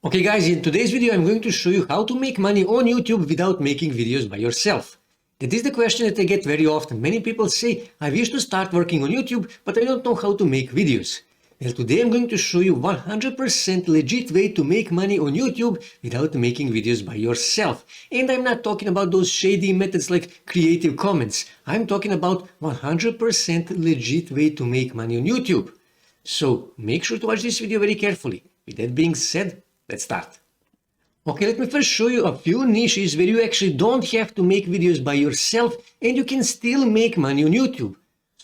Okay guys, in today's video I'm going to show you how to make money on YouTube without making videos by yourself. That is the question that I get very often. Many people say, I wish to start working on YouTube, but I don't know how to make videos. Well, today I'm going to show you 100% legit way to make money on YouTube without making videos by yourself. And I'm not talking about those shady methods like Creative Commons. I'm talking about 100% legit way to make money on YouTube. So make sure to watch this video very carefully. With that being said, let's start. Okay, let me first show you a few niches where you actually don't have to make videos by yourself and you can still make money on YouTube.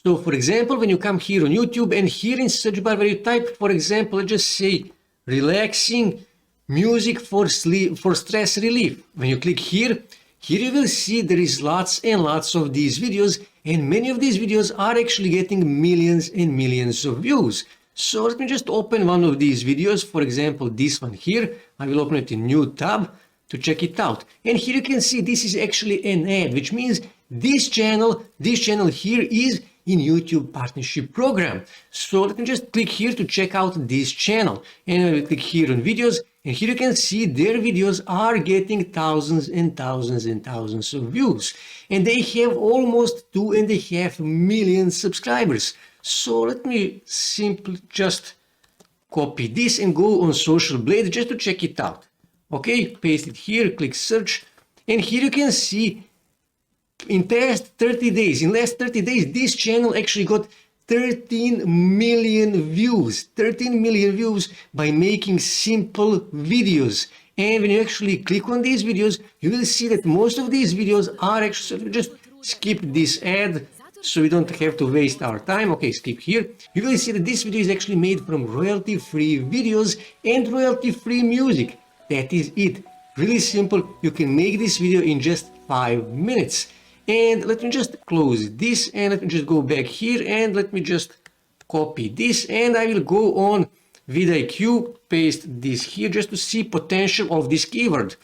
So for example, when you come here on YouTube and here in search bar where you type, for example, let's just say relaxing music for sleep, for stress relief. When you click here you will see there is lots and lots of these videos, and many of these videos are actually getting millions and millions of views. So let me just open one of these videos, for example this one here. I will open it in new tab to check it out. And here you can see this is actually an ad, which means this channel here is in YouTube partnership program. So let me just click here to check out this channel. And I will click here on videos, and here you can see their videos are getting thousands and thousands and thousands of views. And they have almost 2.5 million subscribers. So let me simply just copy this and go on Social Blade just to check it out. Okay, paste it here, click search, and here you can see in last 30 days, this channel actually got 13 million views by making simple videos. And when you actually click on these videos, you will see that most of these videos are actually, just skip this ad so we don't have to waste our time. Okay, skip here. You will see that this video is actually made from royalty-free videos and royalty-free music. That is it. Really simple. You can make this video in just 5 minutes. And let me just close this and let me just go back here and let me just copy this, and I will go on vidIQ, paste this here just to see potential of this keyword.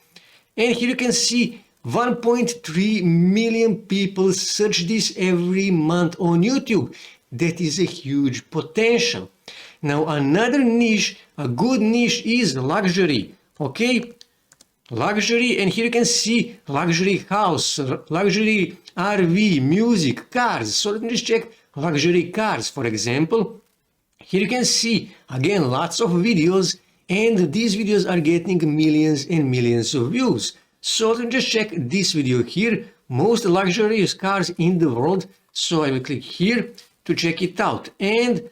And here you can see 1.3 million people search this every month on YouTube. That is a huge potential. Now another niche, a good niche, is luxury. Okay, luxury, and here you can see luxury house, luxury RV, music, cars. So let me just check luxury cars, for example. Here you can see again lots of videos, and these videos are getting millions and millions of views. So let me just check this video here, most luxurious cars in the world. So I will click here to check it out, and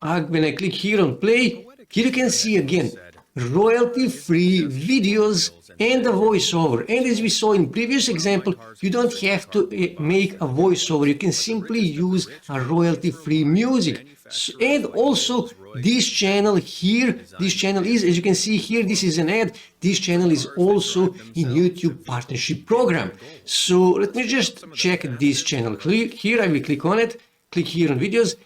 when I click here on play, here you can see again royalty-free videos and a voiceover. And as we saw in previous example, you don't have to make a voiceover, you can simply use a royalty-free music. And also this channel here, this channel is, as you can see here, this is an ad, this channel is also in YouTube partnership program. So let me just check this channel. Here I will click on it, click here on videos,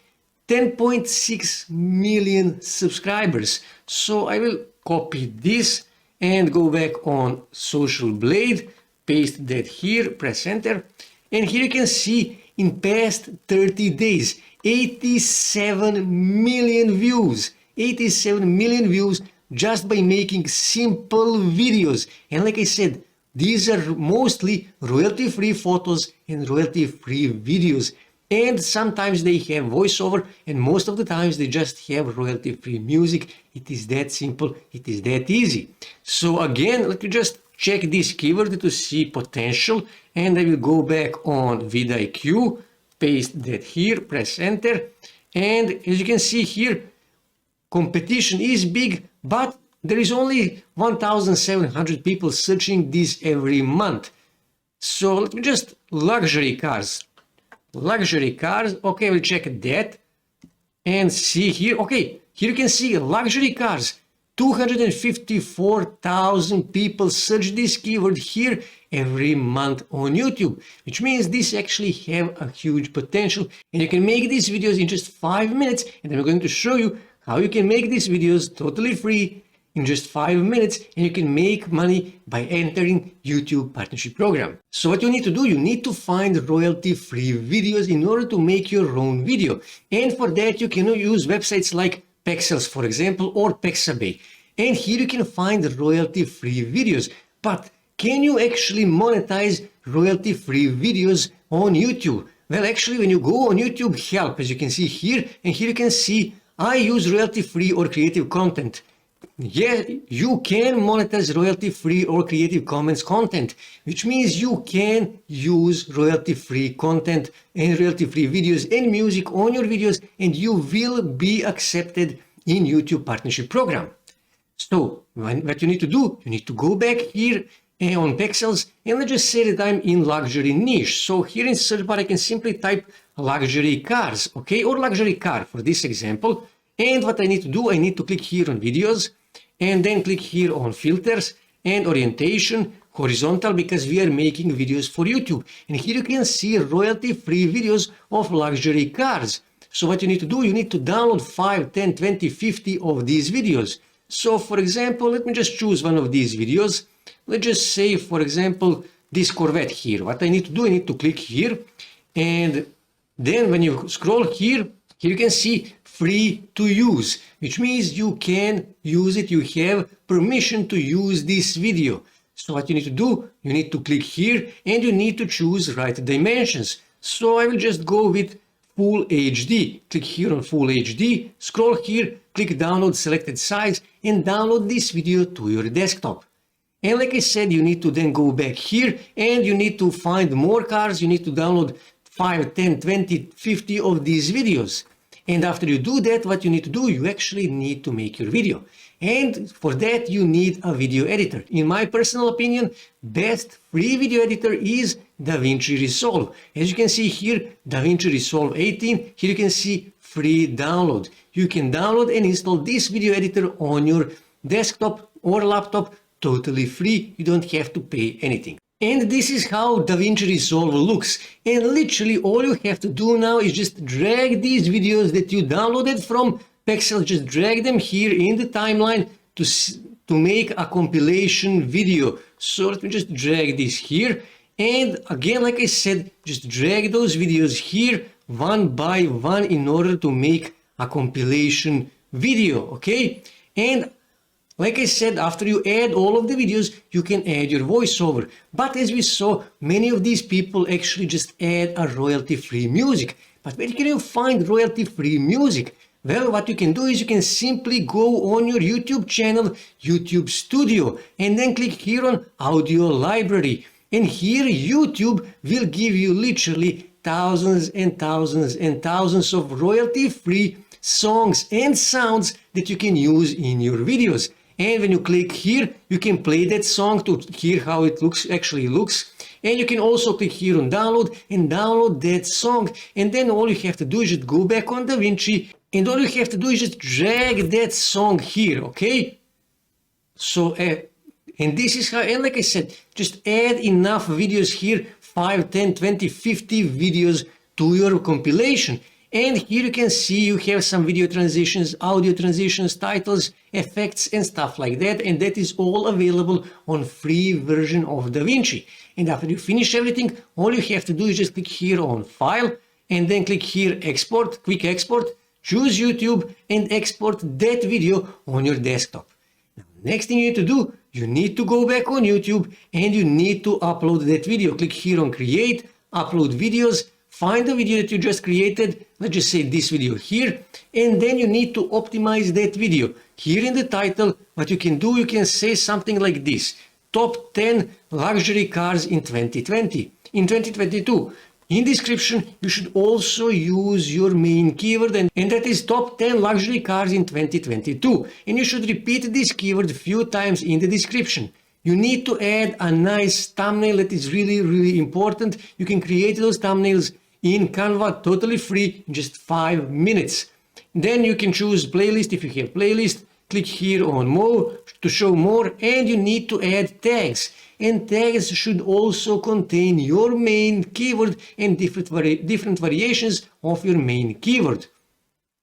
10.6 million subscribers. So I will copy this and go back on Social Blade, paste that here, press enter, and here you can see in past 30 days 87 million views, 87 million views just by making simple videos. And like I said, these are mostly royalty-free photos and royalty-free videos. And sometimes they have voiceover, and most of the times they just have royalty-free music. It is that simple, it is that easy. So again, let me just check this keyword to see potential, and I will go back on vidIQ, paste that here, press enter, and as you can see here, competition is big, but there is only 1,700 people searching this every month. So let me just luxury cars, okay, we'll check that and see here. Okay, here you can see luxury cars, 254,000 people search this keyword here every month on YouTube, which means this actually have a huge potential, and you can make these videos in just 5 minutes. And I'm going to show you how you can make these videos totally free in just 5 minutes, and you can make money by entering YouTube partnership program. So what you need to do, you need to find royalty-free videos in order to make your own video. And for that, you can use websites like Pexels, for example, or Pexabay. And here you can find royalty-free videos. But can you actually monetize royalty-free videos on YouTube? Well, actually, when you go on YouTube help, as you can see here, and here you can see I use royalty-free or creative content. Yeah, you can monetize royalty-free or creative commons content, which means you can use royalty-free content and royalty-free videos and music on your videos, and you will be accepted in YouTube partnership program. So what you need to do, you need to go back here on Pexels, and let's just say that I'm in luxury niche. So here in search bar, I can simply type luxury cars, okay, or luxury car for this example. And what I need to do, I need to click here on videos, and then click here on filters and orientation, horizontal, because we are making videos for YouTube. And here you can see royalty-free videos of luxury cars. So what you need to do, you need to download 5, 10, 20, 50 of these videos. So for example, let me just choose one of these videos. Let's just say, for example, this Corvette here. What I need to do, I need to click here. And then when you scroll here you can see free to use, which means you can use it. You have permission to use this video. So what you need to do, you need to click here and you need to choose right dimensions. So I will just go with Full HD. Click here on Full HD, scroll here, click download selected size and download this video to your desktop. And like I said, you need to then go back here and you need to find more cars. You need to download 5, 10, 20, 50 of these videos. And after you do that, what you need to do, you actually need to make your video. And for that, you need a video editor. In my personal opinion, best free video editor is DaVinci Resolve. As you can see here, DaVinci Resolve 18, here you can see free download. You can download and install this video editor on your desktop or laptop totally free. You don't have to pay anything. And this is how DaVinci Resolve looks. And literally all you have to do now is just drag these videos that you downloaded from Pexels, just drag them here in the timeline to make a compilation video. So let me just drag this here. And again, like I said, just drag those videos here one by one in order to make a compilation video, okay? And like I said, after you add all of the videos, you can add your voiceover. But as we saw, many of these people actually just add a royalty-free music. But where can you find royalty-free music? Well, what you can do is you can simply go on your YouTube channel, YouTube Studio, and then click here on Audio Library. And here YouTube will give you literally thousands and thousands and thousands of royalty-free songs and sounds that you can use in your videos. And when you click here, you can play that song to hear how it actually looks. And you can also click here on download and download that song. And then all you have to do is just go back on DaVinci. And all you have to do is just drag that song here, okay? So, and this is how, and like I said, just add enough videos here, 5, 10, 20, 50 videos to your compilation. And here you can see you have some video transitions, audio transitions, titles, effects and stuff like that. And that is all available on free version of DaVinci. And after you finish everything, all you have to do is just click here on File and then click here Export, Quick Export, choose YouTube and export that video on your desktop. Now, next thing you need to do, you need to go back on YouTube and you need to upload that video. Click here on Create, Upload Videos. Find the video that you just created, let's just say this video here, and then you need to optimize that video. Here in the title, what you can do, you can say something like this: Top 10 luxury cars in 2020, in 2022. In description, you should also use your main keyword, and that is top 10 luxury cars in 2022. And you should repeat this keyword a few times in the description. You need to add a nice thumbnail that is really, really important. You can create those thumbnails in Canva totally free in just 5 minutes. Then you can choose playlist if you have playlist. Click here on more to show more, and you need to add tags. And tags should also contain your main keyword and different variations of your main keyword.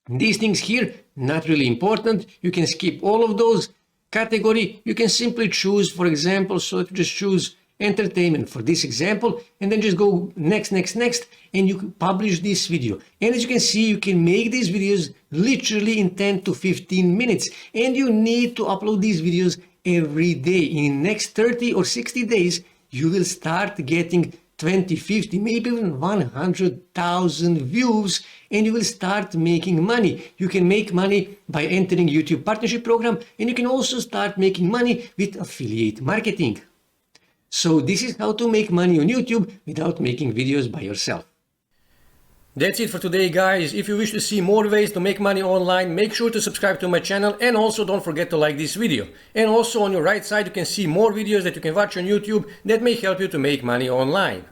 These things here, not really important. You can skip all of those. Category, you can simply choose, for example, so just choose entertainment for this example, and then just go next, and you publish this video. And as you can see, you can make these videos literally in 10 to 15 minutes, and you need to upload these videos every day. In the next 30 or 60 days, you will start getting 20, 50, maybe even 100,000 views, and you will start making money. You can make money by entering YouTube partnership program, and you can also start making money with affiliate marketing. So this is how to make money on YouTube without making videos by yourself. That's it for today, guys. If you wish to see more ways to make money online, make sure to subscribe to my channel, and also don't forget to like this video. And also on your right side, you can see more videos that you can watch on YouTube that may help you to make money online.